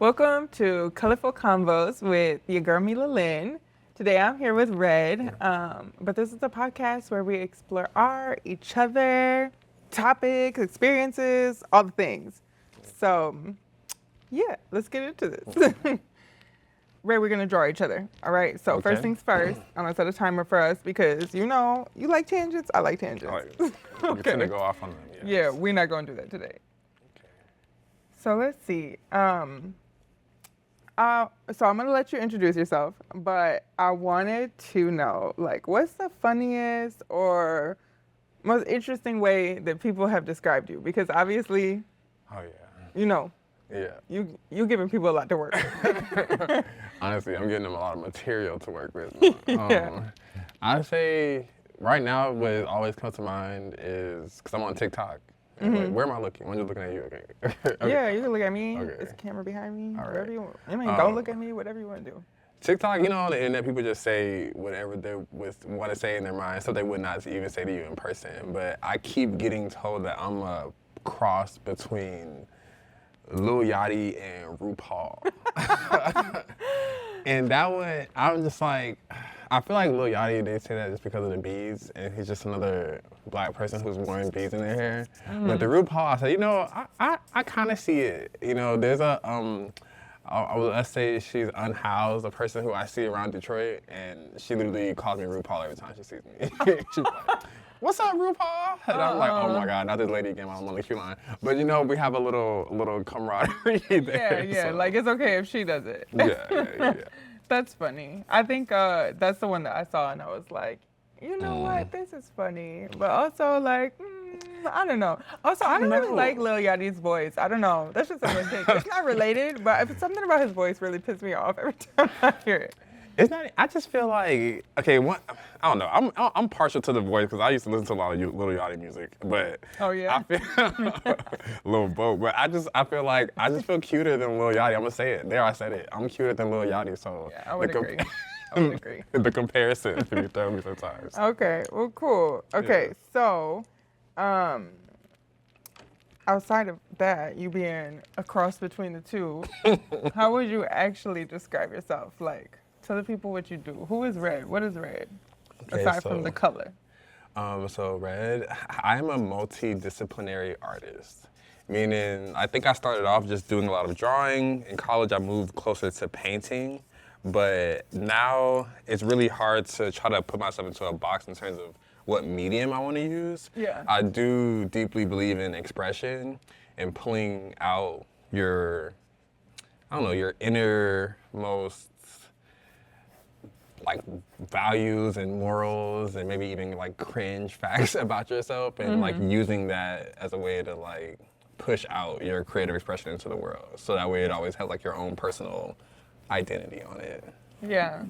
Welcome to Colorful Convos with your girl Mila Lynn. Today I'm here with Red, but this is a podcast where we explore art, each other, topics, experiences, all the things. So, yeah, let's get into this. Red, we're gonna draw each other. All right. So Okay. first things first, I'm gonna set a timer for us because you know you like tangents. I like tangents. All right. We're gonna go off on them. Yes. Yeah, we're not gonna do that today. Okay. So let's see. So I'm gonna let you introduce yourself, but I wanted to know, like, what's the funniest or most interesting way that people have described you? Because obviously, Oh yeah. you know, Yeah. you giving people a lot to work with. Honestly, I'm getting them a lot of material to work with. Yeah. I'd say right now what always comes to mind is because I'm on TikTok. And like, where am I looking? I'm just looking at you. Okay. Okay. Yeah, you can look at me. Okay. There's a camera behind me. All Wherever right. you want. I mean, don't look at me. Whatever you want to do. TikTok, you know, on the internet, people just say whatever they want to say in their mind, stuff they would not even say to you in person. But I keep getting told that I'm a cross between Lil Yachty and RuPaul. And that one, I'm just like, I feel like Lil Yachty, they say that just because of the beads, and he's just another black person who's wearing beads in their hair. But the RuPaul, I said, you know, I kind of see it. You know, there's a, let's say she's unhoused, a person who I see around Detroit, and she literally calls me RuPaul every time she sees me. She's like, what's up, RuPaul? And I'm like, oh my God, not this lady again, I'm on the queue line. But you know, we have a little camaraderie there. Yeah, so. like it's okay if she does it. Yeah. That's funny. I think that's the one that I saw, and I was like, you know what, this is funny, but also like, I don't know. Also, I don't really like Lil Yachty's voice. I don't know. That's just a mistake. It's not related, but if something about his voice really pisses me off every time I hear it. It's not. I just feel like I don't know. I'm partial to the voice because I used to listen to a lot of Lil Yachty music, but Oh, yeah? I feel Lil Boat. But I feel like I just feel cuter than Lil Yachty. I'm gonna say it. There, I said it. I'm cuter than Lil Yachty. So Yeah, I would agree. I would agree. The comparison can be thrown me sometimes. Okay, well, cool. Okay, Yeah. so, outside of that, you being a cross between the two, how would you actually describe yourself? Like, tell the people what you do. Who is Red? What is Red? Okay, Aside from so- the color. So Red, I'm a multidisciplinary artist. Meaning, I think I started off just doing a lot of drawing. In college, I moved closer to painting. But now it's really hard to try to put myself into a box in terms of what medium I want to use. Yeah. I do deeply believe in expression and pulling out your innermost like values and morals and maybe even like cringe facts about yourself and like using that as a way to like push out your creative expression into the world. So that way it always has like your own personal identity on it. Yeah.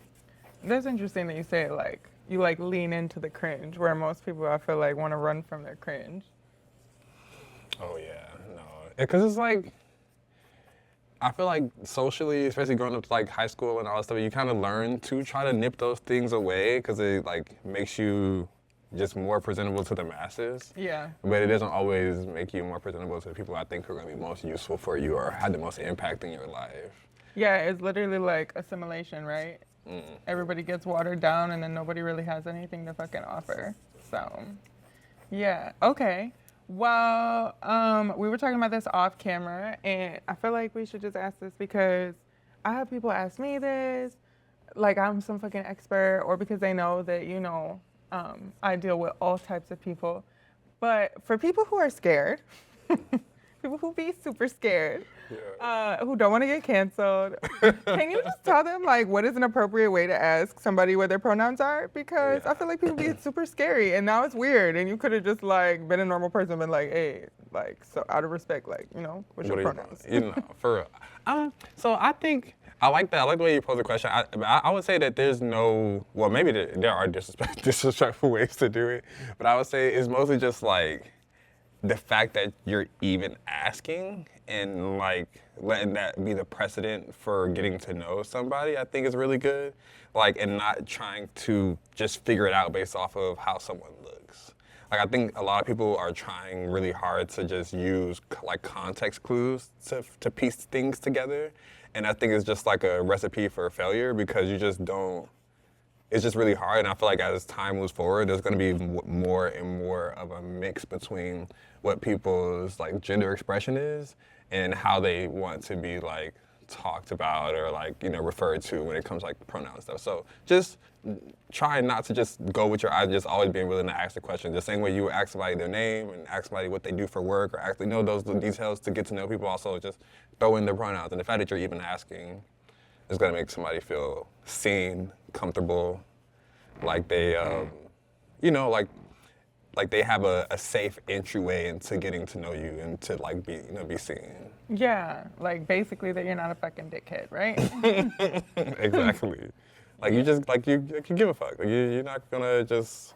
That's interesting that you say like, you like lean into the cringe, where most people I feel like want to run from their cringe. Oh yeah, no. Because it's like, I feel like socially, especially growing up to like high school and all that stuff, you kind of learn to try to nip those things away because it like makes you just more presentable to the masses. Yeah. But it doesn't always make you more presentable to the people I think who are going to be most useful for you or have the most impact in your life. Yeah, it's literally like assimilation, right? Everybody gets watered down and then nobody really has anything to fucking offer. So, yeah, okay. Well, we were talking about this off camera, and I feel like we should just ask this because I have people ask me this, like I'm some fucking expert, or because they know that, you know, I deal with all types of people. But for people who are scared, people who be super scared, who don't want to get canceled, can you just tell them, like, what is an appropriate way to ask somebody what their pronouns are? Because I feel like people be super scary, and now it's weird, and you could have just, like, been a normal person and been like, hey, like, so out of respect, like, you know, what's your pronouns? You know, for real. So I think, I like that. I like the way you pose the question. I would say that there's no, well, maybe there are disrespectful ways to do it, but I would say it's mostly just, like, the fact that you're even asking and like letting that be the precedent for getting to know somebody, I think is really good. Like, and not trying to just figure it out based off of how someone looks. like I think a lot of people are trying really hard to just use like context clues to piece things together, and I think it's just like a recipe for failure because you just don't. It's just really hard, and I feel like as time moves forward, there's going to be more and more of a mix between what people's like gender expression is and how they want to be like talked about or like referred to when it comes to like pronoun stuff. So just try not to just go with your eyes, just always being willing to ask the question. The same way you would ask somebody their name and ask somebody what they do for work or actually know those details to get to know people. Also, just throw in their pronouns, and the fact that you're even asking is going to make somebody feel seen, comfortable, like they, like they have a safe entryway into getting to know you and to like be seen. Yeah, like basically that you're not a fucking dickhead, right? Exactly. Like you just like you give a fuck. Like you're not gonna just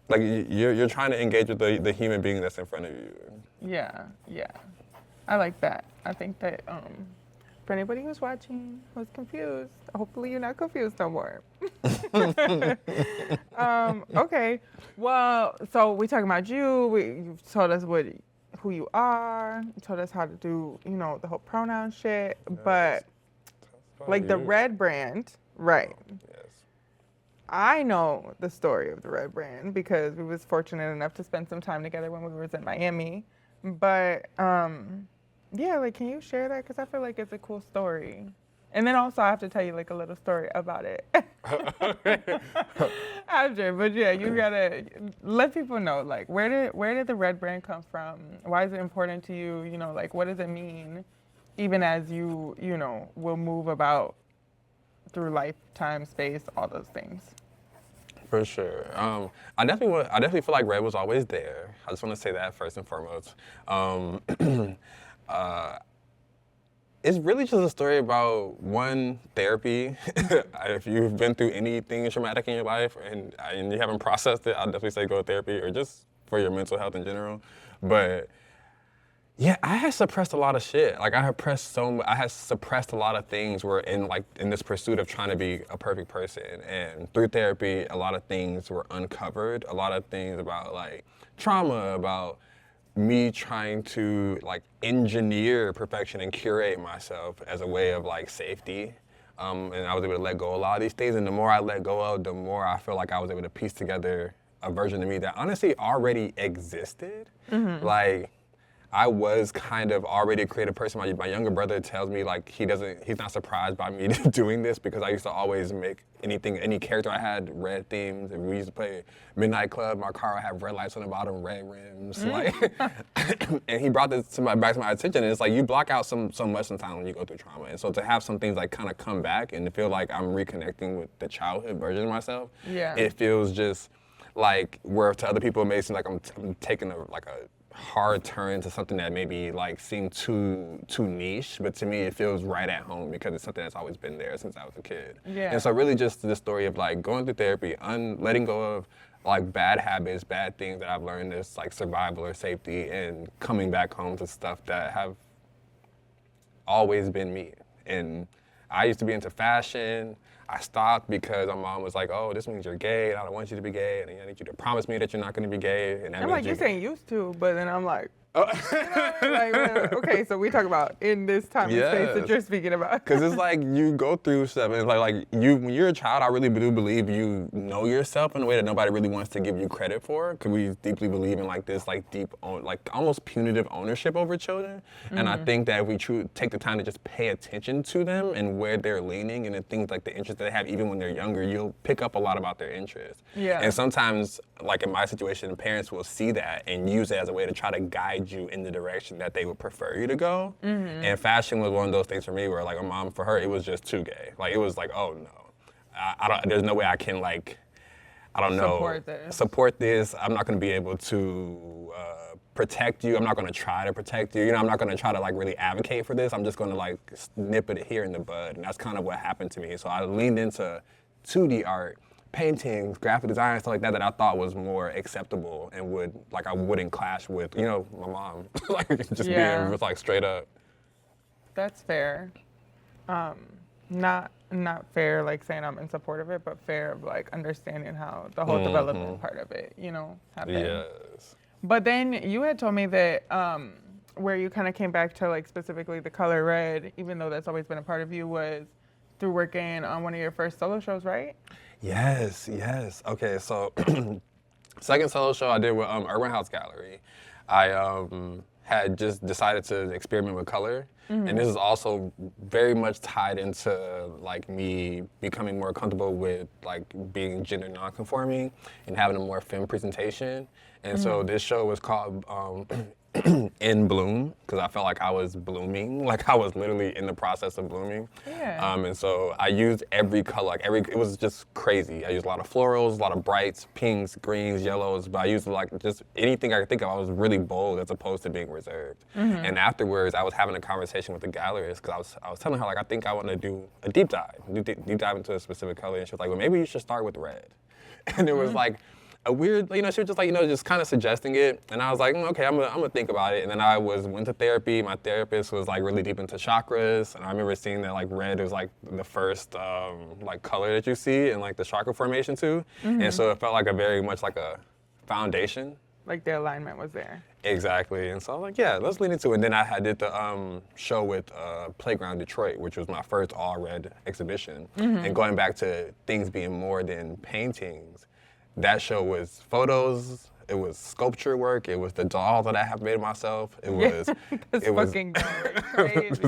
like you're trying to engage with the human being that's in front of you. Yeah. I like that. I think that for anybody who's watching who's confused, hopefully you're not confused no more. Okay. Well, so we talking about you. You've told us who you are. You told us how to do, the whole pronoun shit. But like the Red brand, right? Yes. I know the story of the Red brand because we was fortunate enough to spend some time together when we was in Miami. But yeah, like, can you share that? Because I feel like it's a cool story. And then also I have to tell you like a little story about it after. But yeah, you gotta let people know like where did the Red brand come from? Why is it important to you? Like what does it mean? Even as you will move about through life, time, space, all those things. For sure. I definitely feel like Red was always there. I just want to say that first and foremost. It's really just a story about one, therapy. If you've been through anything traumatic in your life and you haven't processed it, I'll definitely say go to therapy or just for your mental health in general. But yeah, I had suppressed a lot of shit. Like I had suppressed a lot of things were in this pursuit of trying to be a perfect person. And through therapy, a lot of things were uncovered. A lot of things about like trauma, about me trying to like engineer perfection and curate myself as a way of like safety. And I was able to let go of a lot of these things. And the more I let go of, the more I feel like I was able to piece together a version of me that honestly already existed. Mm-hmm. Like I was kind of already a creative person. My younger brother tells me like he's not surprised by me doing this because I used to always make any character I had red themes. And we used to play Midnight Club. My car would have red lights on the bottom, red rims. Like, and he brought this back to my attention. And it's like you block out so much sometimes when you go through trauma. And so to have some things like kind of come back and to feel like I'm reconnecting with the childhood version of myself, it feels just like where to other people it may seem like I'm taking a hard turn to something that maybe like seemed too niche, but to me it feels right at home because it's something that's always been there since I was a kid. Yeah. And so really just the story of like going through therapy, letting go of like bad habits, bad things that I've learned as like survival or safety, and coming back home to stuff that have always been me. And I used to be into fashion. I stopped because my mom was like, "Oh, this means you're gay, and I don't want you to be gay, and I need you to promise me that you're not going to be gay." And I'm like, you're saying used to, but then I'm like, okay, so we talk about in this time and space that you're speaking about. Because it's like you go through stuff, and it's like when you're a child, I really do believe you know yourself in a way that nobody really wants to give you credit for. Because we deeply believe in like this like deep, like almost punitive ownership over children. Mm-hmm. And I think that if we take the time to just pay attention to them and where they're leaning and the things like the interests that they have, even when they're younger, you'll pick up a lot about their interests. Yeah. And sometimes, like in my situation, parents will see that and use it as a way to try to guide you in the direction that they would prefer you to go. Mm-hmm. And fashion was one of those things for me where like my mom, for her, it was just too gay. Like it was like, oh no, I don't, there's no way I can like, I don't know, support this. I'm not gonna be able to protect you. I'm not gonna try to protect you. I'm not gonna try to like really advocate for this. I'm just gonna like nip it here in the bud. And that's kind of what happened to me. So I leaned into 2D art, paintings, graphic design, stuff like that I thought was more acceptable and I wouldn't clash with, my mom. Like just being like straight up. That's fair. Not not fair, like saying I'm in support of it, but fair of like understanding how the whole development part of it, happened. Yes. But then you had told me that where you kind of came back to like specifically the color red, even though that's always been a part of you, was through working on one of your first solo shows, right? Yes. Okay, so second solo show I did with Urban House Gallery. I had just decided to experiment with color. And this is also very much tied into like me becoming more comfortable with like being gender nonconforming and having a more femme presentation. And so this show was called In Bloom, because I felt like I was blooming, like I was literally in the process of blooming. Yeah. And so I used every color, it was just crazy. I used a lot of florals, a lot of brights, pinks, greens, yellows, but I used like just anything I could think of. I was really bold as opposed to being reserved. And afterwards, I was having a conversation with the gallerist, because I was telling her, like, I think I want to do a deep dive into a specific color. And she was like, well, maybe you should start with red. And it was like, a weird, she was just like, just kind of suggesting it. And I was like, okay, I'm gonna think about it. And then I went to therapy. My therapist was like really deep into chakras. And I remember seeing that like red is like the first like color that you see in like the chakra formation too. And so it felt like very much like a foundation. Like the alignment was there. Exactly. And so I was like, yeah, let's lean into it. And then I did the show with Playground Detroit, which was my first all red exhibition. And going back to things being more than paintings, that show was photos, it was sculpture work, it was the doll that I have made myself, it was fucking crazy.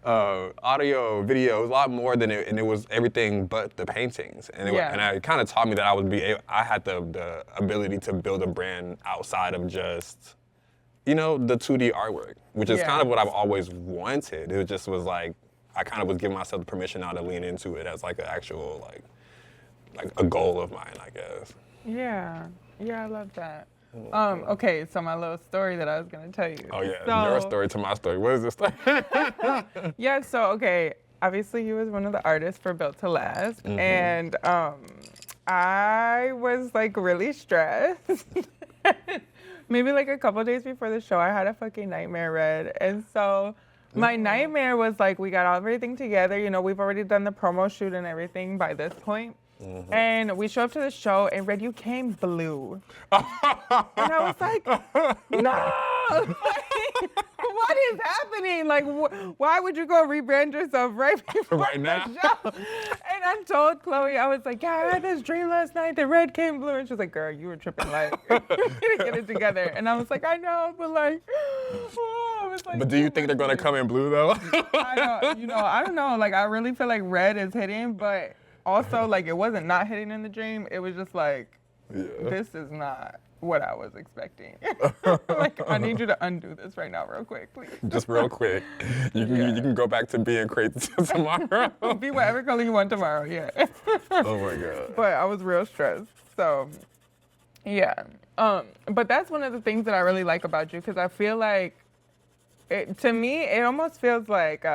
Audio, video, it was a lot more than it, and it was everything but the paintings. And it kind of taught me that I had the ability to build a brand outside of just, the 2D artwork, which is kind of what I've always wanted. It just was like, I kind of was giving myself the permission now to lean into it as like an actual like a goal of mine, I guess. Yeah, I love that. Okay, so my little story that I was gonna tell you. Oh yeah, your story to my story. What is this story? Yeah, so okay, obviously he was one of the artists for Built to Last, and I was like really stressed. Maybe like a couple days before the show, I had a fucking nightmare red, and so my nightmare was like, we got everything together, we've already done the promo shoot and everything by this point. And we show up to the show, and Red, you came blue. And I was like, no! What is happening? Like, why would you go rebrand yourself right before right now? the show? And I told Chloe, I was like, yeah, I had this dream last night that Red came blue. And she was like, girl, you were tripping like, you need to get it together. And I was like, I know, but like, I was like, but do you think they're gonna come in blue though? I don't know. Like, I really feel like Red is hitting, but also, like, it wasn't not hitting in the dream. It was just like, this is not what I was expecting. Like, I need you to undo this right now real quick, please. Just real quick. You can go back to being crazy tomorrow. Be whatever color you want tomorrow, yeah. Oh my God. But I was real stressed, so, yeah. But that's one of the things that I really like about you, because I feel like, to me, it almost feels like,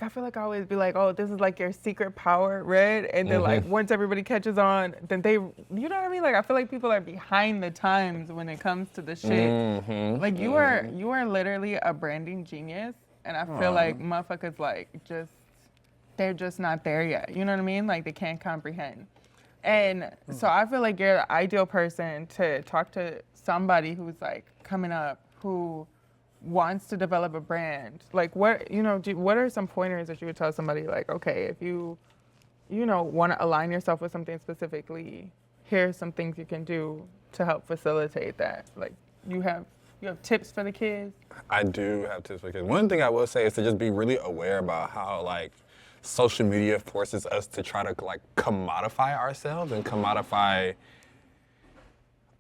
I feel like I always be like, oh, this is like your secret power, Red. And then like once everybody catches on, then you know what I mean? Like I feel like people are behind the times when it comes to the shit. Like you are literally a branding genius. And I feel like motherfuckers like they're just not there yet. You know what I mean? Like they can't comprehend. And so I feel like you're the ideal person to talk to somebody who's like coming up, who wants to develop a brand. Like what are some pointers that you would tell somebody, like, okay, if you want to align yourself with something specifically, here's some things you can do to help facilitate that. Like you have tips for the kids? I do have tips for kids. One thing I will say is to just be really aware about how like social media forces us to try to like commodify ourselves and commodify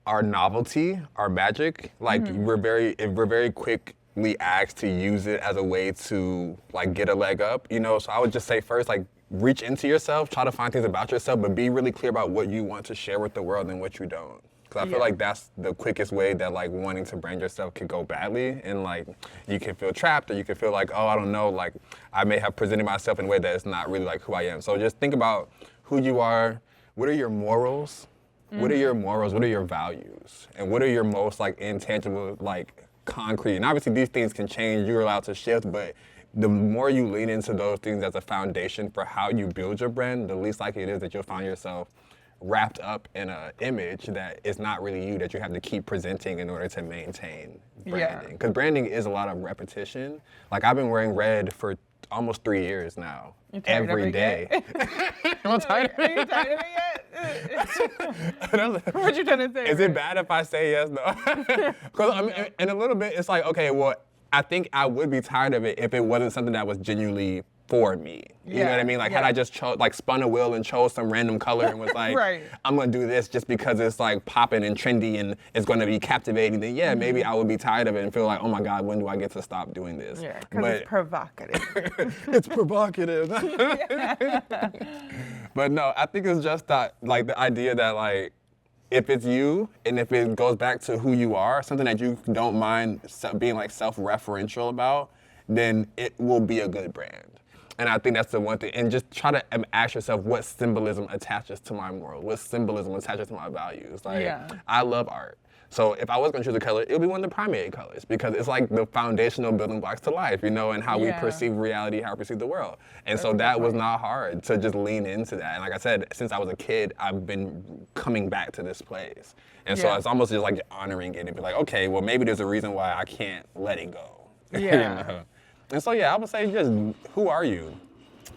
our novelty, our magic. Like we're very quickly asked to use it as a way to like get a leg up, So I would just say first, like reach into yourself, try to find things about yourself, but be really clear about what you want to share with the world and what you don't. Because I feel like that's the quickest way that like wanting to brand yourself could go badly, and like you can feel trapped, or you can feel like, oh, I don't know, like I may have presented myself in a way that is not really like who I am. So just think about who you are, what are your morals, what are your morals, what are your values, and what are your most like intangible, like concrete. And obviously these things can change, you're allowed to shift, but the more you lean into those things as a foundation for how you build your brand, the least likely it is that you'll find yourself wrapped up in an image that is not really you, that you have to keep presenting in order to maintain branding. Because branding is a lot of repetition. Like, I've been wearing red for almost 3 years now. Every day. I'm tired of it. Are you tired of it yet? What you trying to say? Is it bad if I say yes? No. Because I mean, in a little bit, it's like, okay, well, I think I would be tired of it if it wasn't something that was genuinely for me. You know what I mean? Like, had I just spun a wheel and chose some random color and was like, right. I'm gonna do this just because it's like popping and trendy and it's gonna be captivating, then yeah, maybe I would be tired of it and feel like, oh my God, when do I get to stop doing this? Yeah, because it's provocative. It's provocative. But no, I think it's just that, like, the idea that, like, if it's you and if it goes back to who you are, something that you don't mind being like self-referential about, then it will be a good brand. And I think that's the one thing. And just try to ask yourself, what symbolism attaches to my world? What symbolism attaches to my values? Like, I love art. So if I was gonna choose a color, it would be one of the primary colors because it's like the foundational building blocks to life, you know, and how we perceive reality, how we perceive the world. And so that was not hard to just lean into that. And like I said, since I was a kid, I've been coming back to this place. And so it's almost just like honoring it and be like, okay, well, maybe there's a reason why I can't let it go. Yeah. You know? And so, yeah, I would say just, who are you?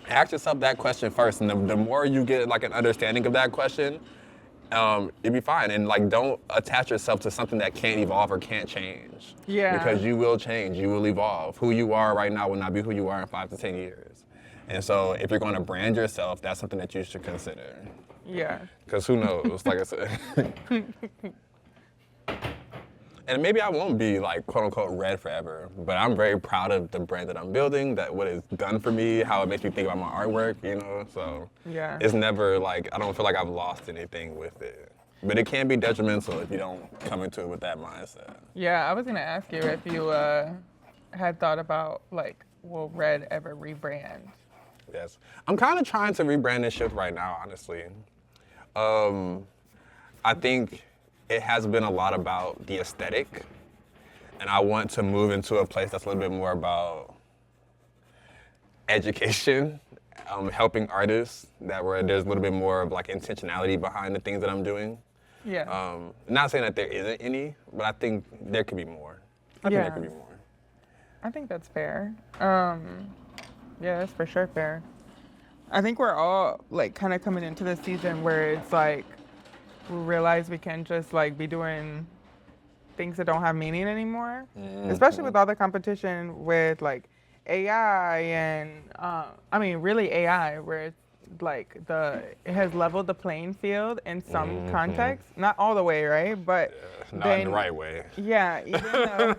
Ask yourself that question first. And the more you get like an understanding of that question, you'll be fine. And like, don't attach yourself to something that can't evolve or can't change. Yeah. Because you will change, you will evolve. Who you are right now will not be who you are in 5 to 10 years. And so if you're going to brand yourself, that's something that you should consider. Yeah. Because who knows, like I said. And maybe I won't be like quote unquote red forever, but I'm very proud of the brand that I'm building, that what it's done for me, how it makes me think about my artwork, you know? So it's never like, I don't feel like I've lost anything with it. But it can be detrimental if you don't come into it with that mindset. Yeah, I was gonna ask you if you had thought about like, will Red ever rebrand? Yes. I'm kind of trying to rebrand this shift right now, honestly. I think it has been a lot about the aesthetic, and I want to move into a place that's a little bit more about education, helping artists, where there's a little bit more of like intentionality behind the things that I'm doing. Yeah. Not saying that there isn't any, but I think there could be more. I think there could be more. I think that's fair. Yeah, that's for sure fair. I think we're all like kind of coming into the season where it's like, we realize we can't just like be doing things that don't have meaning anymore, especially with all the competition with like AI and I mean really AI, where it's like it has leveled the playing field in some contexts, not all the way, right? But not in the right way. Yeah, even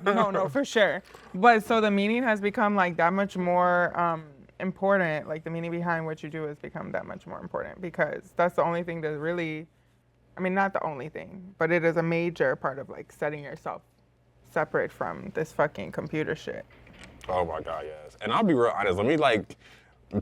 though, no, for sure. But so the meaning has become like that much more important. Like the meaning behind what you do has become that much more important because that's the only thing that really. I mean, not the only thing, but it is a major part of like setting yourself separate from this fucking computer shit. Oh my God, yes. And I'll be real honest. Let me like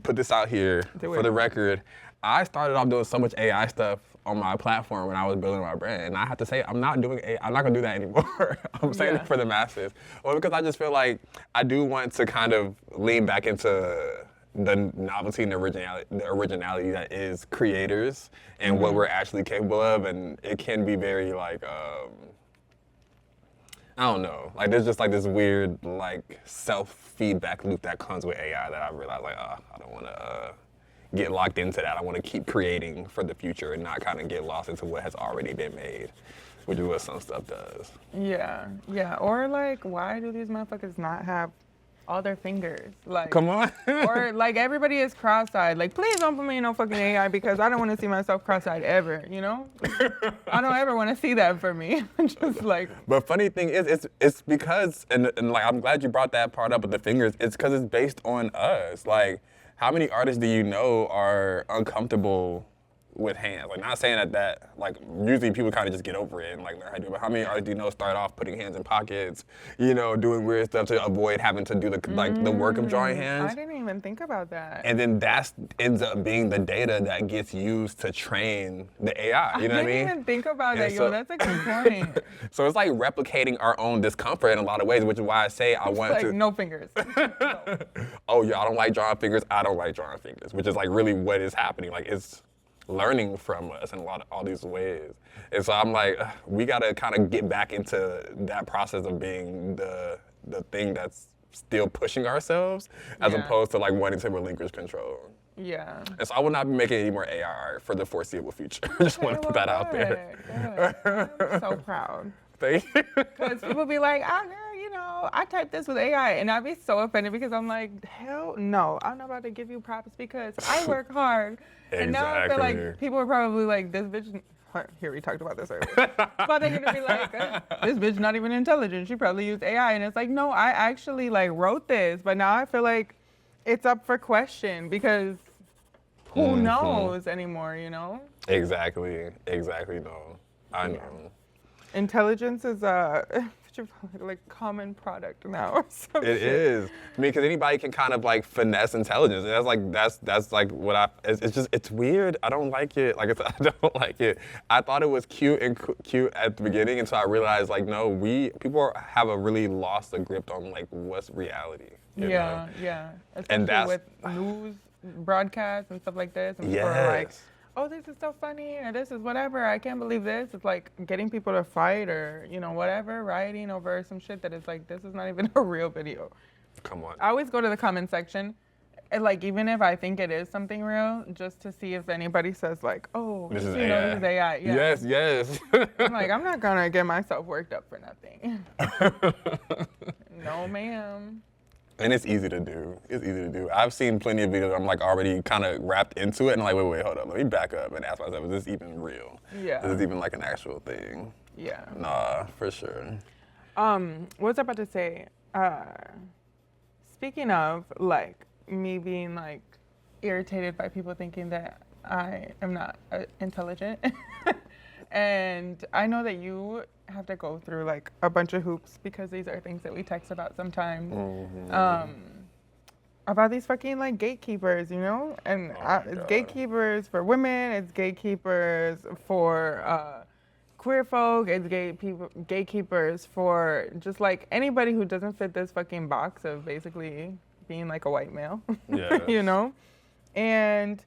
put this out here for the record. I started off doing so much AI stuff on my platform when I was building my brand, and I have to say I'm not doing AI. I'm not gonna do that anymore. I'm saying it for the masses, well, because I just feel like I do want to kind of lean back into the novelty and the originality that is creators and what we're actually capable of, and it can be very like I don't know, like there's just like this weird like self-feedback loop that comes with AI that I realized like I don't want to get locked into that. I want to keep creating for the future and not kind of get lost into what has already been made, which is what some stuff does. Yeah, or like why do these motherfuckers not have all their fingers? Like, come on. Or like everybody is cross-eyed. Like, please don't put me in no fucking AI because I don't want to see myself cross-eyed ever, you know? I don't ever want to see that for me. Just like. But funny thing is, it's because, and like I'm glad you brought that part up with the fingers, it's because it's based on us. Like, how many artists do you know are uncomfortable with hands. Like, not saying that like, usually people kind of just get over it and like learn how to do it. But how many artists do you know start off putting hands in pockets, you know, doing weird stuff to avoid having to do the work of drawing hands? I didn't even think about that. And then that ends up being the data that gets used to train the AI. You know what I mean? I didn't even think about that, so, that's a good point. So it's like replicating our own discomfort in a lot of ways, which is why I say I want like, to. no fingers. No. Oh yeah, I don't like drawing fingers. I don't like drawing fingers, which is like really what is happening. Like, it's learning from us in all these ways. And so I'm like, we gotta kind of get back into that process of being the thing that's still pushing ourselves, as opposed to like wanting to relinquish control. Yeah. And so I will not be making any more AR art for the foreseeable future. I just want to put that out there. Good. I'm so proud. Thank you. Because people be like, girl, you know, I typed this with AI, and I'd be so offended because I'm like, hell no, I'm not about to give you props because I work hard. Exactly. And now I feel like people are probably like, this bitch, here we talked about this earlier. But they're gonna be like, this bitch not even intelligent. She probably used AI, and it's like, no, I actually like wrote this, but now I feel like it's up for question because who knows anymore, you know? Exactly. No, I know. Intelligence is like common product now or something. It is. I mean, because anybody can kind of like finesse intelligence. And that's like what it's weird. I don't like it. Like, I don't like it. I thought it was cute at the beginning, and so I realized like, no, people have a really lost the grip on like what's reality. You know? Yeah. Especially And that's with news broadcasts and stuff like this, and people are like, oh, this is so funny, or this is whatever, I can't believe this. It's like getting people to fight or, you know, whatever, rioting over some shit that is like, this is not even a real video. Come on. I always go to the comment section, and like, even if I think it is something real, just to see if anybody says like, oh, this is you AI. know, this is AI. Yeah. Yes. I'm like, I'm not gonna get myself worked up for nothing. No, ma'am. And it's easy to do. I've seen plenty of videos where I'm like already kind of wrapped into it, and I'm like, wait, hold up, let me back up and ask myself, is this even real? Yeah. Is this even like an actual thing? Yeah. Nah, for sure. What was I about to say? Speaking of like me being like irritated by people thinking that I am not intelligent, and I know that you have to go through like a bunch of hoops because these are things that we text about sometimes. About these fucking like gatekeepers, you know? And it's gatekeepers for women, it's gatekeepers for queer folk, it's gatekeepers for just like anybody who doesn't fit this fucking box of basically being like a white male, you know? And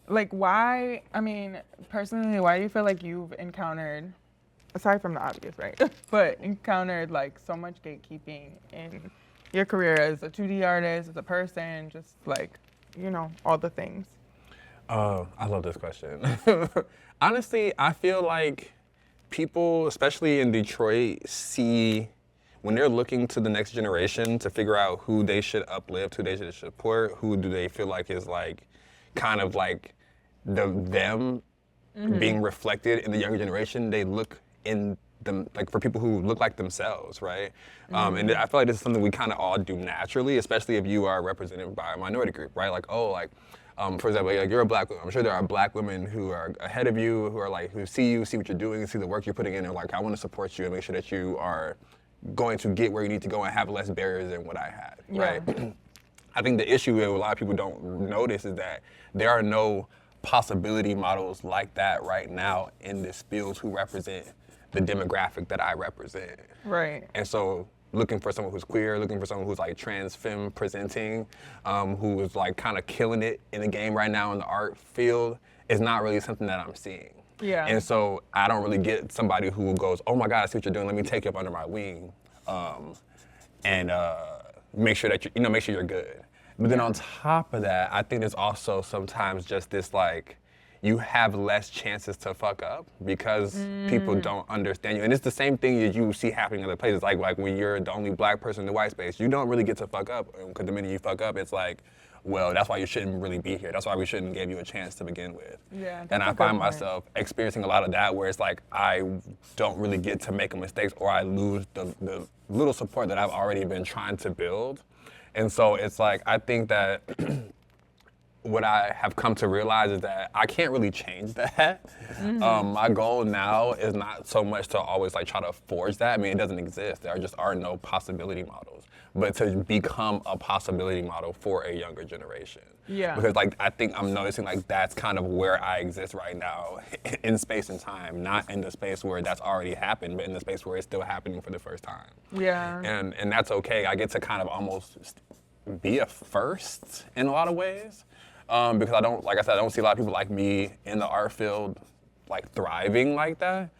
like why, I mean, personally, why do you feel like you've encountered, aside from the obvious, right? But encountered like so much gatekeeping in your career as a 2D artist, as a person, just like, you know, all the things? I love this question. Honestly, I feel like people, especially in Detroit, see when they're looking to the next generation to figure out who they should uplift, who they should support, who do they feel like is like kind of like them being reflected in the younger generation, they look in them like for people who look like themselves, right? And I feel like this is something we kind of all do naturally, especially if you are represented by a minority group, right? Like, for example, like you're a black woman. I'm sure there are black women who are ahead of you, who are like, who see you, see what you're doing, see the work you're putting in, and like, I want to support you and make sure that you are going to get where you need to go and have less barriers than what I had, right? I think the issue that a lot of people don't notice is that there are no possibility models like that right now in this field who represent the demographic that I represent. Right. And so looking for someone who's queer, looking for someone who's like trans femme presenting, who is like kind of killing it in the game right now in the art field is not really something that I'm seeing. Yeah. And so I don't really get somebody who goes, oh my God, I see what you're doing, let me take you up under my wing and make sure that make sure you're good. But then on top of that, I think there's also sometimes just this like, you have less chances to fuck up because people don't understand you. And it's the same thing that you see happening in other places. Like when you're the only black person in the white space, you don't really get to fuck up. Because the minute you fuck up, it's like, well, that's why you shouldn't really be here. That's why we shouldn't give you a chance to begin with. Yeah, and I find myself experiencing a lot of that where it's like, I don't really get to make mistakes or I lose the little support that I've already been trying to build. And so it's like, I think that what I have come to realize is that I can't really change that. My goal now is not so much to always like try to forge that. I mean, it doesn't exist. There just are no possibility models, but to become a possibility model for a younger generation. Yeah. Because like I think I'm noticing like that's kind of where I exist right now in space and time, not in the space where that's already happened, but in the space where it's still happening for the first time. Yeah. And that's okay. I get to kind of almost be a first in a lot of ways. Because I don't, like I said, I don't see a lot of people like me in the art field, like thriving like that.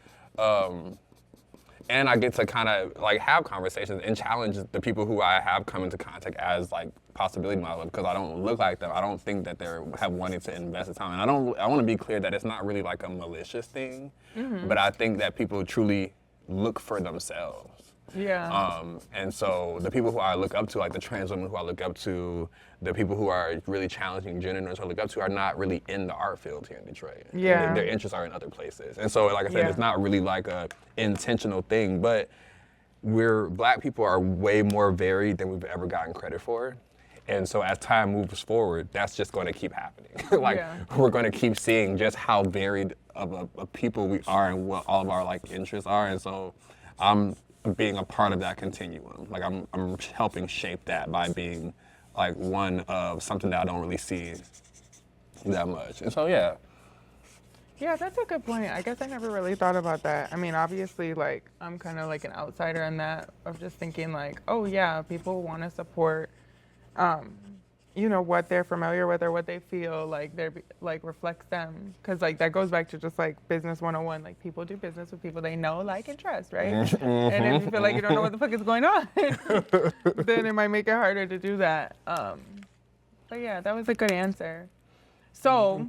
And I get to kind of like have conversations and challenge the people who I have come into contact as like possibility models because I don't look like them. I don't think that they have wanted to invest the time. And I want to be clear that it's not really like a malicious thing, but I think that people truly look for themselves. Yeah. And so the people who I look up to, like the trans women who I look up to, the people who are really challenging gender norms who I look up to are not really in the art field here in Detroit. Yeah. Their interests are in other places. And so, like I said, Yeah. it's not really like a intentional thing, but Black people are way more varied than we've ever gotten credit for. And so as time moves forward, that's just going to keep happening. We're going to keep seeing just how varied of a people we are and what all of our like interests are. And so I'm being a part of that continuum. Like I'm helping shape that by being like one of something that I don't really see that much. And so yeah. Yeah, that's a good point. I guess I never really thought about that. I mean, obviously, like, I'm kind of like an outsider in that of just thinking like, oh yeah, people want to support, you know, what they're familiar with or what they feel like reflects them. Cause like that goes back to just like business 101. Like people do business with people they know, like, and trust, right? And if you feel like you don't know what the fuck is going on, then it might make it harder to do that. But yeah, that was a good answer. So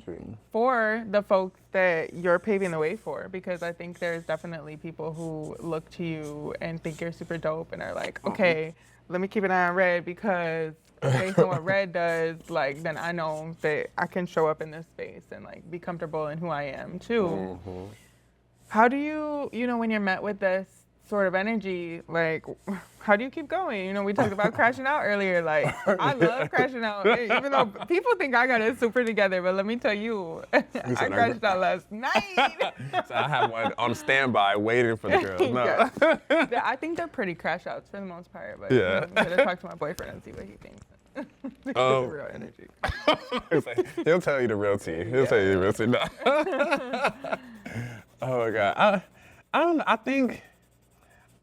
for the folks that you're paving the way for, because I think there's definitely people who look to you and think you're super dope and are like, okay, let me keep an eye on Red because based on what Red does, like, then I know that I can show up in this space and like be comfortable in who I am too. How do you, you know, when you're met with this sort of energy, like, how do you keep going? You know, we talked about crashing out earlier. Like, I love crashing out, even though people think I got it super together. But let me tell you, I crashed out last night. So I have one on standby waiting for the girls. No. Yeah. I think they're pretty crash outs for the most part. But Yeah. I'm going to talk to my boyfriend and see what he thinks. The real energy. He'll tell you the real tea. He'll tell you the real tea. No. Oh my God. I don't know. I think,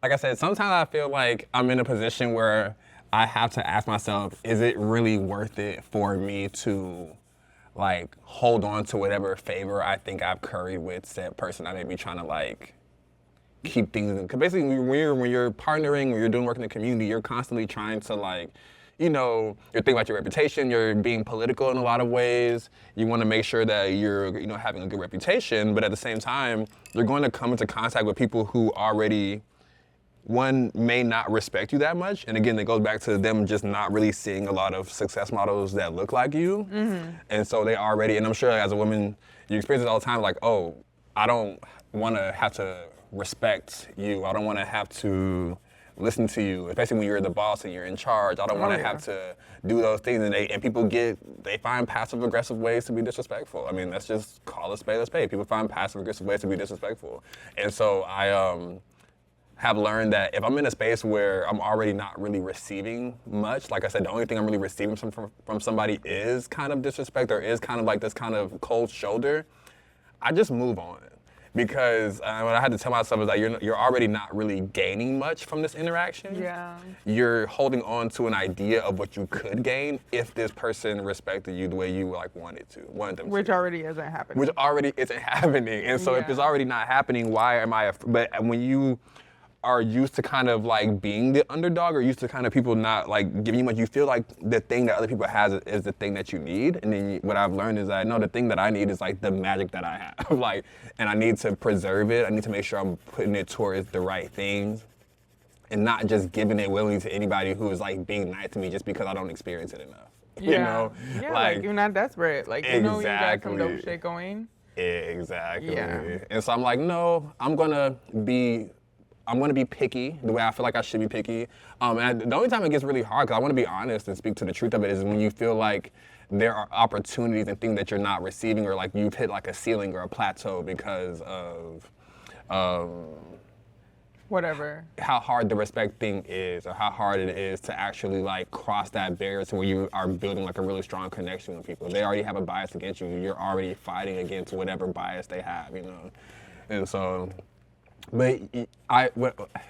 like I said, sometimes I feel like I'm in a position where I have to ask myself, is it really worth it for me to like hold on to whatever favor I think I've curried with said person I may be trying to like keep things in? Because basically when you're partnering, when you're doing work in the community, you're constantly trying to like, you know, you're thinking about your reputation, you're being political in a lot of ways. You want to make sure that you're, you know, having a good reputation, but at the same time, you're going to come into contact with people who already, one, may not respect you that much. And again, it goes back to them just not really seeing a lot of success models that look like you. And so they already, and I'm sure as a woman, you experience it all the time, like, oh, I don't want to have to respect you. I don't want to have to listen to you, especially when you're the boss and you're in charge. I don't want to have to do those things. And people they find passive aggressive ways to be disrespectful. I mean, let's just call a spade a spade. People find passive aggressive ways to be disrespectful. And so I have learned that if I'm in a space where I'm already not really receiving much, like I said, the only thing I'm really receiving from somebody is kind of disrespect or is kind of like this kind of cold shoulder, I just move on. Because what I had to tell myself is that you're already not really gaining much from this interaction. Yeah. You're holding on to an idea of what you could gain if this person respected you the way you like wanted them Which to. already isn't happening. Which already isn't happening. And so if it's already not happening, why am I? But when you are used to kind of like being the underdog or used to kind of people not like giving you much, you feel like the thing that other people has is the thing that you need. And then what I've learned is that no, the thing that I need is like the magic that I have. Like, and I need to preserve it. I need to make sure I'm putting it towards the right things and not just giving it willingly to anybody who is like being nice to me just because I don't experience it enough. Yeah. You know? Yeah, like you're not desperate. Like you know you got some dope Exactly. shit going. Exactly. Yeah. And so I'm like, no, I'm gonna be picky the way I feel like I should be picky. And the only time it gets really hard, because I want to be honest and speak to the truth of it, is when you feel like there are opportunities and things that you're not receiving, or like you've hit like a ceiling or a plateau because of whatever, how hard the respect thing is, or how hard it is to actually like cross that barrier to where you are building like a really strong connection with people. If they already have a bias against you, you're already fighting against whatever bias they have, you know. And so, but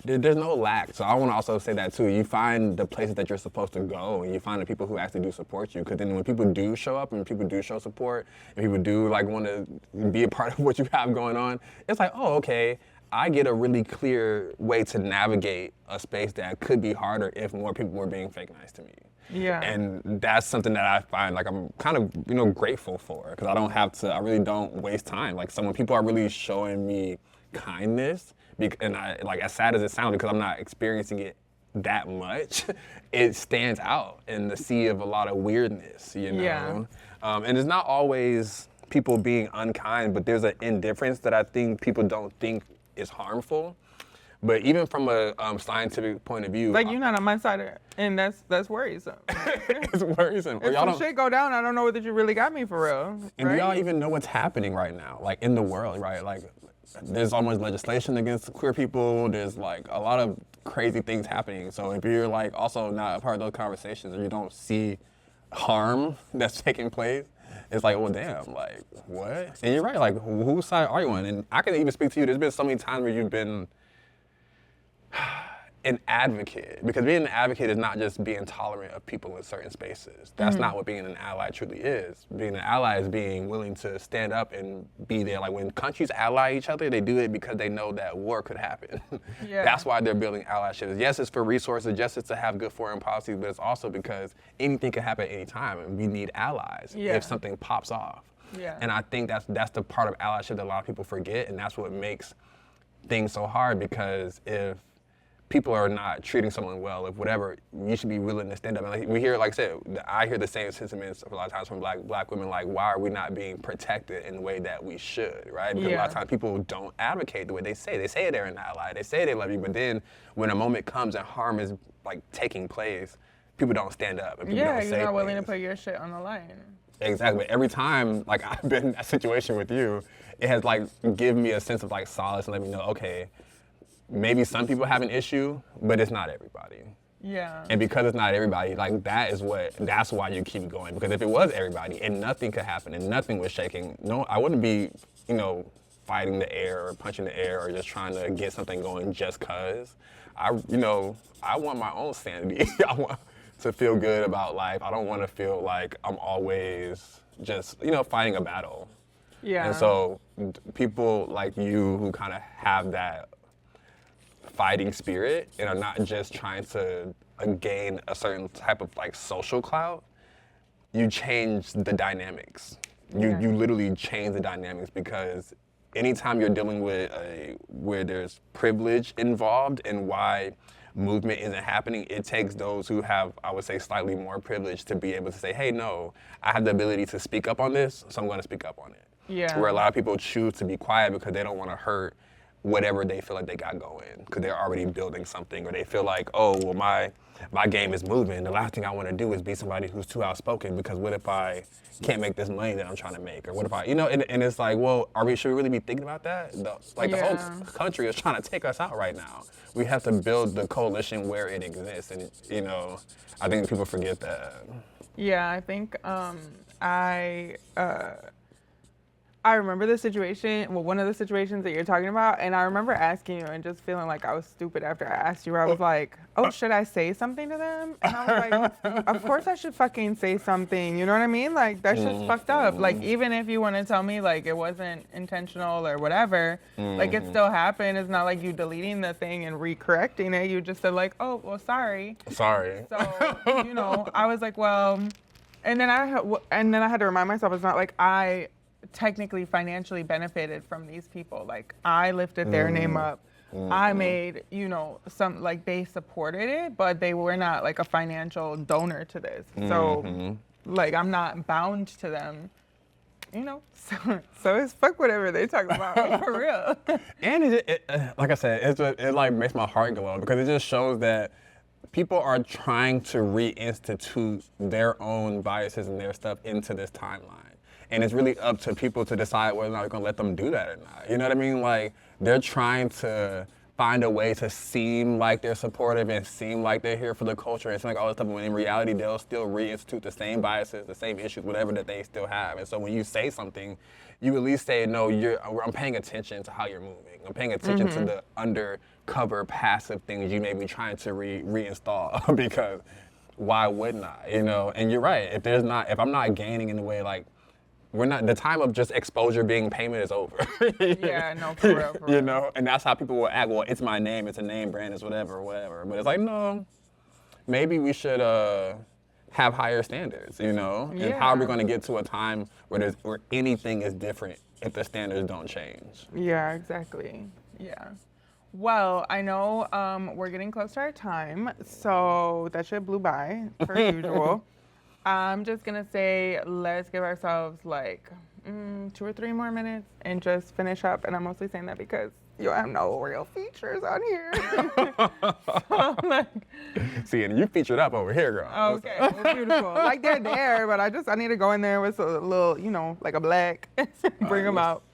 there's no lack. So I want to also say that too. You find the places that you're supposed to go, and you find the people who actually do support you. Because then when people do show up, and people do show support, and people do like want to be a part of what you have going on, it's like, oh, okay, I get a really clear way to navigate a space that could be harder if more people were being fake nice to me. Yeah. And that's something that I find like I'm kind of, you know, grateful for, because I really don't waste time. Like, so when people are really showing me kindness, and I, like, as sad as it sounds, because I'm not experiencing it that much, it stands out in the sea of a lot of weirdness, you know? Yeah. And it's not always people being unkind, but there's an indifference that I think people don't think is harmful. But even from a scientific point of view, like, you're not on my side, and that's worrisome. it's worrisome. If some shit go down, I don't know that you really got me for real. And right? do y'all even know what's happening right now, like in the world, right? Like, there's almost legislation against queer people. There's like a lot of crazy things happening. So if you're like also not a part of those conversations, or you don't see harm that's taking place, it's like, well, damn, like, what? And you're right, like, whose side are you on? And I can even speak to you. There's been so many times where you've been an advocate, because being an advocate is not just being tolerant of people in certain spaces. That's not what being an ally truly is. Being an ally is being willing to stand up and be there. Like, when countries ally each other, they do it because they know that war could happen. Yeah. That's why they're building allyships. Yes, it's for resources, yes, it's to have good foreign policies, but it's also because anything can happen at any time, and we need allies if something pops off. Yeah. And I think that's the part of allyship that a lot of people forget, and that's what makes things so hard, because if people are not treating someone well, if whatever, you should be willing to stand up. And like, we hear, like I said, I hear the same sentiments a lot of times from black women, like, why are we not being protected in the way that we should, right? Because a lot of times people don't advocate the way they say. They say they're an ally, they say they love you, but then when a moment comes and harm is like taking place, people don't stand up. And people don't say you're not willing things. to put your shit on the line. Exactly. Every time, like, I've been in that situation with you, it has like given me a sense of like solace and let me know, okay, maybe some people have an issue, but it's not everybody. Yeah. And because it's not everybody, like, that's why you keep going. Because if it was everybody and nothing could happen and nothing was shaking, no, I wouldn't be, you know, fighting the air or punching the air or just trying to get something going just cause. I want my own sanity. I want to feel good about life. I don't want to feel like I'm always just, you know, fighting a battle. Yeah. And so people like you who kind of have that fighting spirit and are not just trying to gain a certain type of like social clout, you change the dynamics. You literally change the dynamics, because anytime you're dealing with where there's privilege involved and why movement isn't happening, it takes those who have, I would say, slightly more privilege to be able to say, hey, no, I have the ability to speak up on this, so I'm going to speak up on it. Yeah. Where a lot of people choose to be quiet because they don't want to hurt whatever they feel like they got going, because they're already building something, or they feel like, oh, well, my game is moving. The last thing I want to do is be somebody who's too outspoken, because what if I can't make this money that I'm trying to make? Or what if I, you know, and it's like, well, should we really be thinking about that? The whole country is trying to take us out right now. We have to build the coalition where it exists, and, you know, I think people forget that. Yeah, I think I remember the situation, well, one of the situations that you're talking about, and I remember asking you and just feeling like I was stupid after I asked you. I was like, oh, should I say something to them? And I was like, of course I should fucking say something, you know what I mean? Like, that's just fucked up. Like, even if you want to tell me, like, it wasn't intentional or whatever, like, it still happened. It's not like you deleting the thing and re-correcting it. You just said, like, oh, well, sorry. Sorry. So, you know, I was like, well, and then I had to remind myself, it's not like I technically financially benefited from these people. Like, I lifted their name up. I made, you know, some, like, they supported it, but they were not like a financial donor to this. So, like, I'm not bound to them, you know. So it's fuck whatever they talk about, like, for real. And it like I said, it like makes my heart go out, because it just shows that people are trying to reinstitute their own biases and their stuff into this timeline. And it's really up to people to decide whether or not they're gonna let them do that or not. You know what I mean? Like, they're trying to find a way to seem like they're supportive and seem like they're here for the culture and seem like all this stuff, but when in reality, they'll still reinstitute the same biases, the same issues, whatever that they still have. And so when you say something, you at least say, no, I'm paying attention to how you're moving. I'm paying attention to the undercover passive things you may be trying to reinstall because why wouldn't I, you know? And you're right, if I'm not gaining in the way, like, the time of just exposure being payment is over. Yeah, no, for real. You know, and that's how people will act. Well, it's my name, it's a name brand, it's whatever. But it's like, no, maybe we should have higher standards, you know? Yeah. And how are we going to get to a time where anything is different if the standards don't change? Yeah, exactly. Yeah. Well, I know we're getting close to our time, so that shit blew by, per usual. I'm just going to say, let's give ourselves like 2 or 3 more minutes and just finish up. And I'm mostly saying that because you have no real features on here. So, like, See, and you featured up over here, girl. okay, well, beautiful. Like, they're there, but I need to go in there with a little, you know, like a black, bring them out.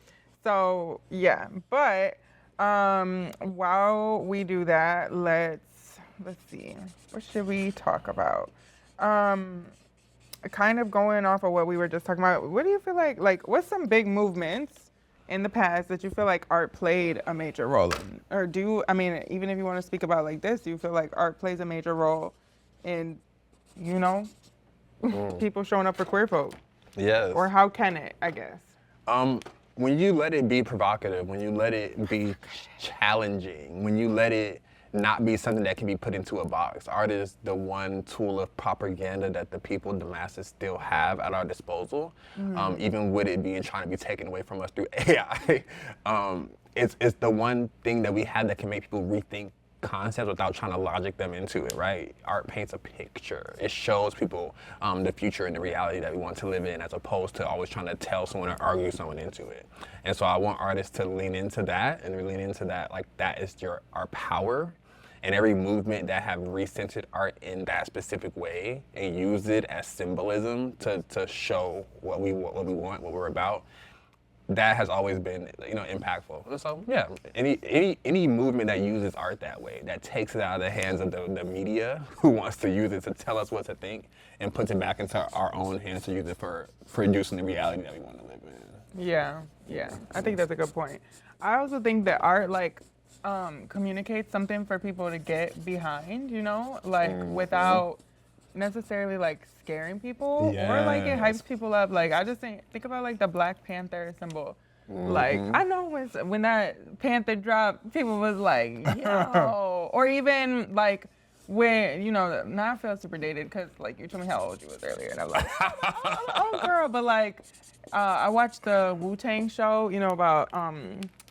So, yeah. But while we do that, let's see. What should we talk about? Kind of going off of what we were just talking about, what do you feel like what's some big movements in the past that you feel like art played a major role in? Or even if you want to speak about like this, do you feel like art plays a major role in, you know, people showing up for queer folk? Yes. Or how can it, I guess? When you let it be provocative, when you let it be challenging, when you let it not be something that can be put into a box. Art is the one tool of propaganda that the people, the masses, still have at our disposal, even with it being trying to be taken away from us through AI. It's the one thing that we have that can make people rethink concepts without trying to logic them into it, right? Art paints a picture. It shows people the future and the reality that we want to live in, as opposed to always trying to tell someone or argue someone into it. And so I want artists to lean into that and lean into that, like that is our power. And every movement that have recentered art in that specific way and use it as symbolism to show what we want, what we're about, that has always been, you know, impactful. And so yeah, any movement that uses art that way, that takes it out of the hands of the media who wants to use it to tell us what to think and puts it back into our own hands to use it for producing the reality that we want to live in. Yeah. I think that's a good point. I also think that art communicates something for people to get behind, you know, like without necessarily like scaring people or like it hypes people up. Like I just think about like the Black Panther symbol. Like I know when that Panther dropped, people was like, yo, or even like when, you know, now I feel super dated because like you told me how old you was earlier and I was like, oh girl, but like I watched the Wu-Tang show, you know, about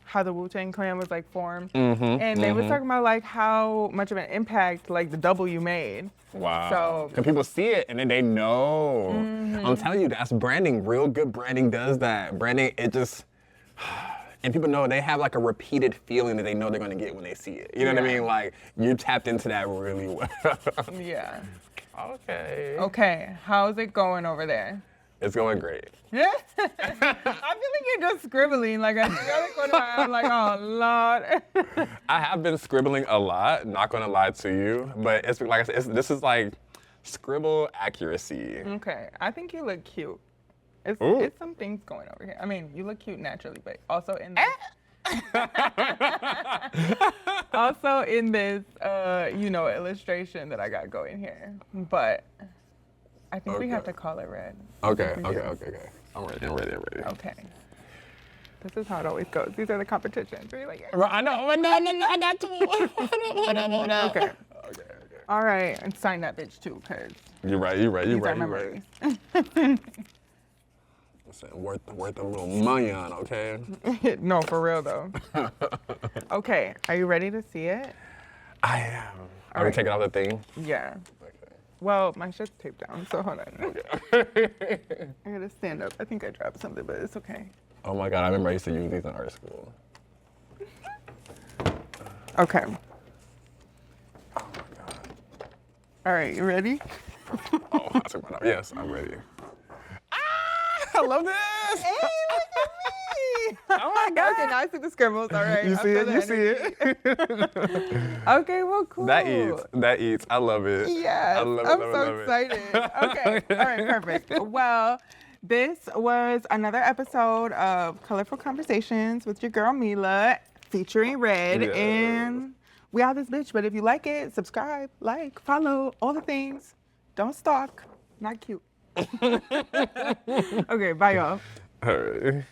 how the Wu-Tang Clan was like formed, and they was talking about like how much of an impact like the W made. Wow. So because people see it and then they know. I'm telling you, that's branding. Real good branding does that. Branding, it just, and people know they have like a repeated feeling that they know they're gonna get when they see it. You know what I mean? Like you tapped into that really well. Yeah. Okay. How's it going over there? It's going great. Yeah. I feel like you're just scribbling. Like I feel like when I'm like, oh Lord. I have been scribbling a lot, not gonna lie to you, but it's like I said, this is like scribble accuracy. Okay, I think you look cute. It's some things going over here. I mean, you look cute naturally, but also in this, also in this, you know, illustration that I got going here. But I think we have to call it red. Okay. I'm ready. Okay. This is how it always goes. These are the competitions. Where you're like, I know. No, I got to. Okay. All right, and sign that bitch too, cause You're right. these are memories. Worth a little money on, okay? No, for real though. Okay, are you ready to see it? I am. Are we taking out the thing? Yeah. Okay. Well, my shit's taped down, so hold on. I gotta stand up. I think I dropped something, but it's okay. Oh my God, I remember I used to use these in art school. Okay. Oh my God. All right, you ready? Oh, I took mine off. Yes, I'm ready. I love this. Hey, look at me! Oh my God. Okay, now I see the scribbles. All right. You I see feel it? the You see energy. it? Okay, well, cool. That eats. That eats. I love it. Yes, I love it. I'm love it, so love it. excited. Okay, all right, perfect. Well, this was another episode of Colorful Conversations with your girl Mila, featuring Red, Yes. and we are this bitch. But if you like it, subscribe, like, follow, all the things. Don't stalk. Not cute. Okay, bye y'all. All right.